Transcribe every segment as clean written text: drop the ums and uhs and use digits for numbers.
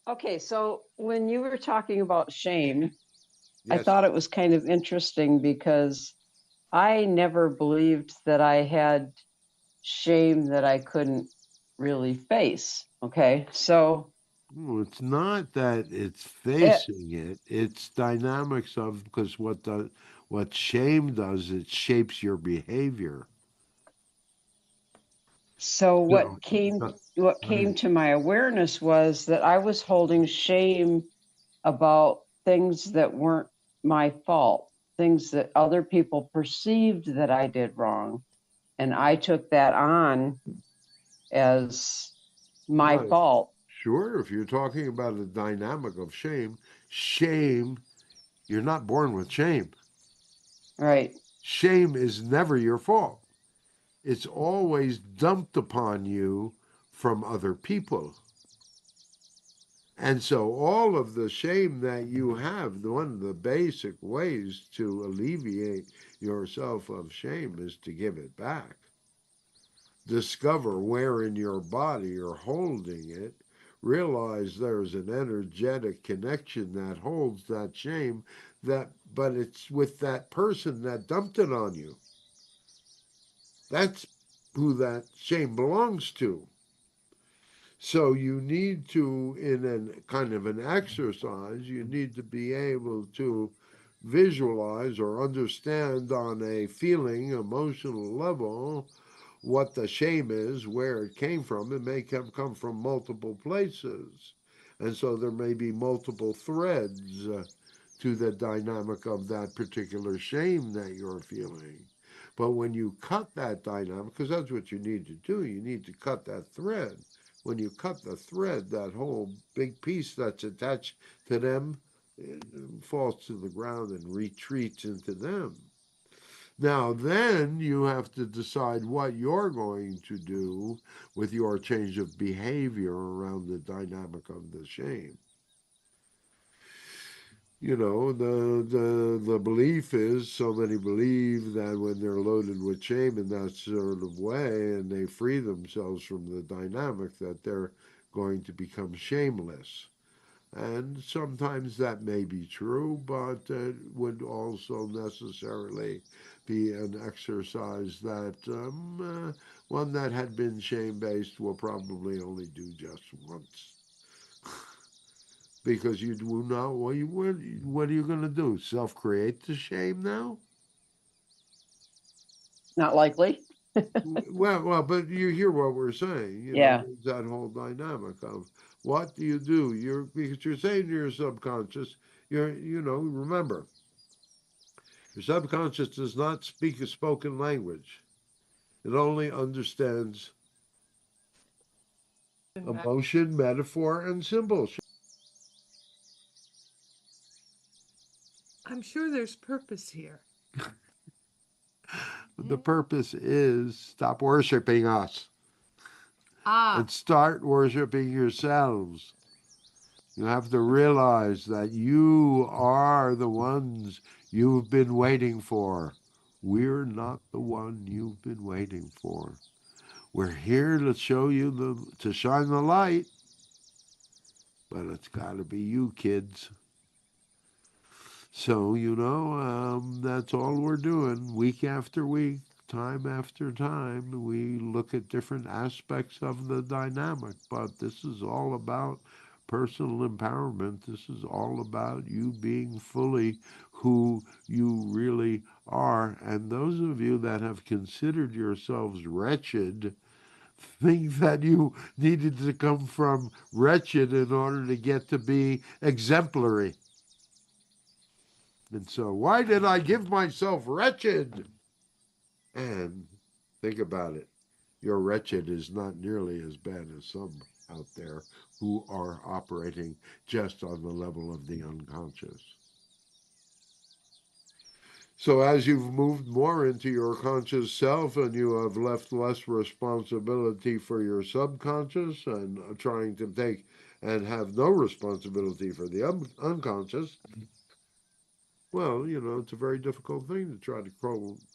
Okay, so when you were talking about shame, I Yes. thought it was kind of interesting because I never believed that I had shame that I couldn't really face. Okay, so Well, it's not that it's it, facing it, it's dynamics of because what shame does, it shapes your behavior. so So, what I mean, came to my awareness was that I was holding shame about things that weren't my fault, things that other people perceived that I did wrong, and I took that on as my well, fault. sure, if you're talking about a dynamic of shame, shame, you're not born with shame. Right. Shame is never your fault. It's always dumped upon you from other people. And so all of the shame that you have, one of the basic ways to alleviate yourself of shame is to give it back. Discover where in your body you're holding it. Realize there's an energetic connection that holds that shame, that but it's with that person that dumped it on you. That's who that shame belongs to. So you need to, in a kind of an exercise, you need to be able to visualize or understand on a feeling, emotional level what the shame is, where it came from. It may come from multiple places. And so there may be multiple threads to the dynamic of that particular shame that you're feeling. But when you cut that dynamic, because that's what you need to do, you need to cut that thread. When you cut the thread, that whole big piece that's attached to them falls to the ground and retreats into them. Now, then you have to decide what you're going to do with your change of behavior around the dynamic of the shame. You know, the belief is so many believe that when they're loaded with shame in that sort of way and they free themselves from the dynamic that they're going to become shameless. And sometimes that may be true, but it would also necessarily be an exercise that one that had been shame based will probably only do just once. Because you do not, what are you going to do? Self create the shame now? Not likely. Well, but you hear what we're saying. You know, Yeah. there's that whole dynamic of what do you do? Because you're saying to your subconscious, remember, your subconscious does not speak a spoken language. It only understands emotion, metaphor, and symbol. I'm sure there's purpose here. The purpose is stop worshiping us and Ah, start worshiping yourselves. You have to realize that you are the ones you've been waiting for. We're not the one you've been waiting for. We're here to show you to shine the light, but it's got to be you, kids. So, that's all we're doing week after week, time after time. We look at different aspects of the dynamic, but this is all about personal empowerment. This is all about you being fully who you really are. And those of you that have considered yourselves wretched, think that you needed to come from wretched in order to get to be exemplary. And so, why did I give myself wretched? And think about it. Your wretched is not nearly as bad as some out there who are operating just on the level of the unconscious. So, as you've moved more into your conscious self and you have left less responsibility for your subconscious and trying to take and have no responsibility for the unconscious, well, it's a very difficult thing to try to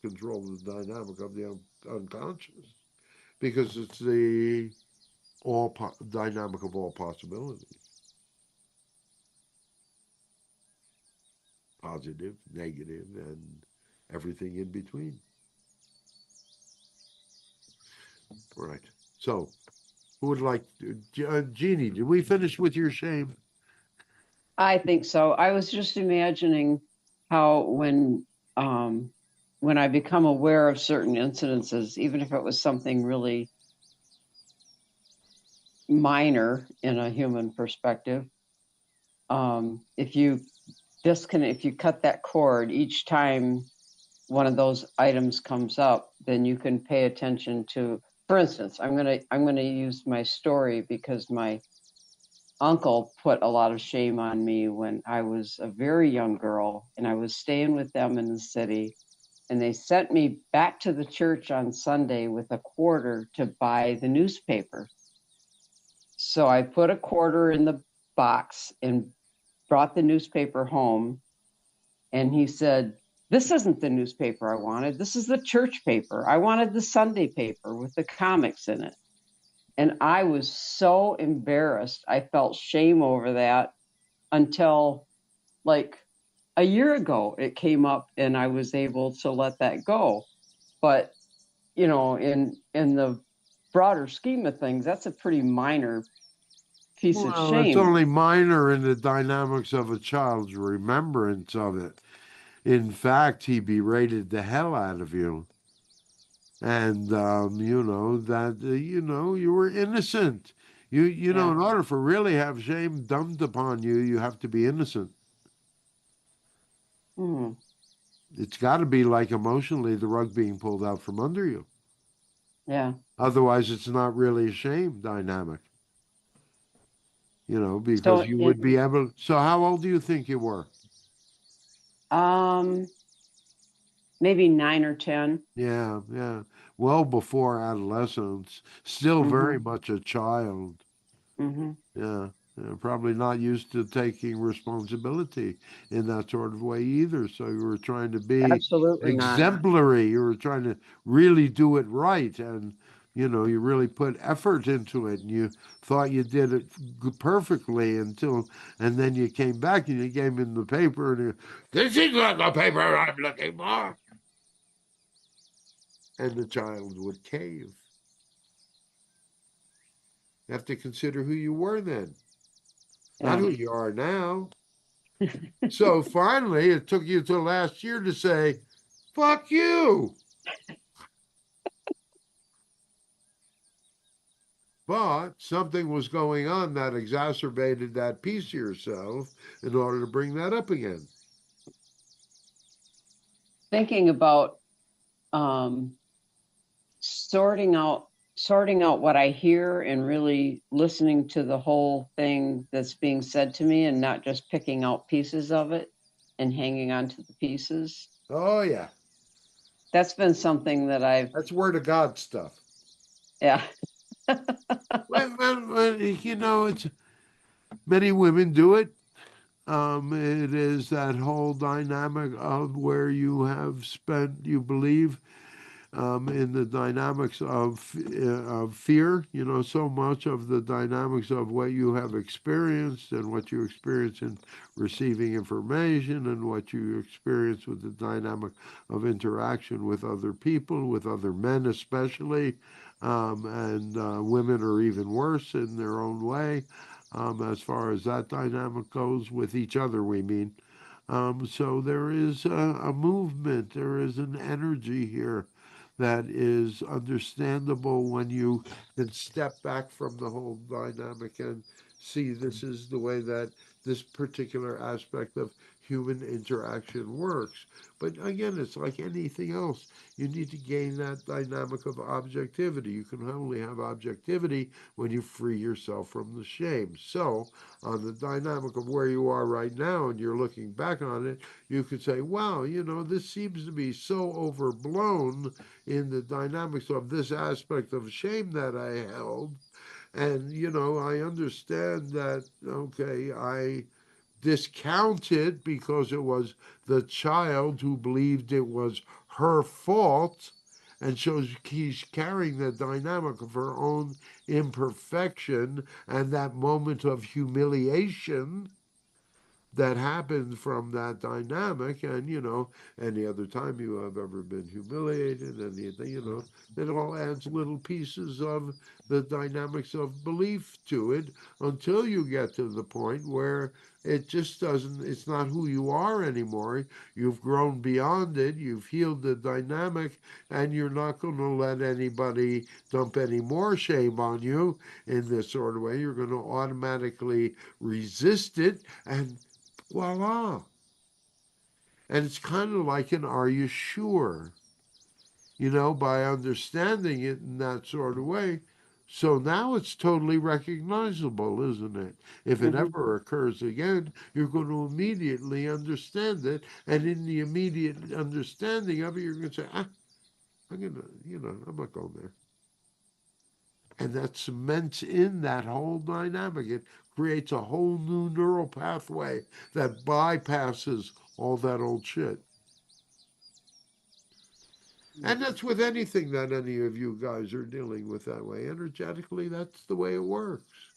control the dynamic of the unconscious because it's the dynamic of all possibilities. positive, negative, and everything in between. Right. So, who would like Jeanie, did we finish with your shame? I think so. I was just imagining how when I become aware of certain incidences, even if it was something really minor in a human perspective, if you if you cut that cord each time one of those items comes up, then you can pay attention to, for instance, I'm gonna use my story because my uncle put a lot of shame on me when I was a very young girl and I was staying with them in the city. And they sent me back to the church on Sunday with a quarter to buy the newspaper. So I put a quarter in the box and brought the newspaper home. And he said, "This isn't the newspaper I wanted. This is the church paper. I wanted the Sunday paper with the comics in it." And I was so embarrassed. I felt shame over that until like a year ago it came up and I was able to let that go. But in the broader scheme of things, that's a pretty minor piece of Well, it's shame. only minor in the dynamics of a child's remembrance of it. In fact, he berated the hell out of you. And that you were innocent. Yeah. In order for really have shame dumped upon you, you have to be innocent. Hmm. It's got to be like emotionally the rug being pulled out from under you. Yeah. Otherwise, it's not really a shame dynamic. Because So you would in be able. So, how old do you think you were? um maybe 9 or 10. Yeah, yeah. Well before adolescence, still very Mm-hmm. much a child. Mm-hmm. Yeah, yeah, probably not used to taking responsibility in that sort of way either. So you were trying to be Absolutely not. exemplary. You were trying to really do it right, and you really put effort into it, and you thought you did it perfectly and then you came back and you gave him the paper, and this is not the paper I'm looking for, and the child would cave. You have to consider who you were then, not Yeah. who you are now. So finally, it took you till last year to say, fuck you. But something was going on that exacerbated that piece of yourself in order to bring that up again. Thinking about um sorting out what I hear and really listening to the whole thing that's being said to me and not just picking out pieces of it and hanging on to the pieces. Oh, yeah. That's been something that That's word of God stuff. yeah. It's many women do it. It is that whole dynamic of where you have spent, you believe, in the dynamics of fear. So much of the dynamics of what you have experienced and what you experience in receiving information and what you experience with the dynamic of interaction with other people, with other men especially, and women are even worse in their own way. As far as that dynamic goes, with each other, we mean. So there is a movement, there is an energy here that is understandable when you can step back from the whole dynamic and see this is the way that this particular aspect of human interaction works. But again, it's like anything else. You need to gain that dynamic of objectivity. You can only have objectivity when you free yourself from the shame. So, on the dynamic of where you are right now and you're looking back on it, you could say, wow, this seems to be so overblown in the dynamics of this aspect of shame that I held. And, I understand that, okay, I discounted because it was the child who believed it was her fault. And so she's carrying the dynamic of her own imperfection and that moment of humiliation. that happens from that dynamic. And, any other time you have ever been humiliated, anything, it all adds little pieces of the dynamics of belief to it until you get to the point where it just doesn't, it's not who you are anymore. You've grown beyond it, you've healed the dynamic, and you're not going to let anybody dump any more shame on you in this sort of way. You're going to automatically resist it, and voila. And it's kind of like an are you sure? By understanding it in that sort of way. So now it's totally recognizable, isn't it? If it Hmm. ever occurs again, you're going to immediately understand it. And in the immediate understanding of it, you're going to say, I'm going to, I'm not going there. And that cements in that whole dynamic. It creates a whole new neural pathway that bypasses all that old shit. And that's with anything that any of you guys are dealing with that way. Energetically, that's the way it works.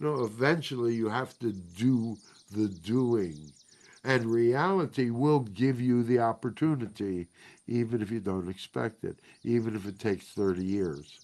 Eventually you have to do the doing. And reality will give you the opportunity, even if you don't expect it, even if it takes 30 years.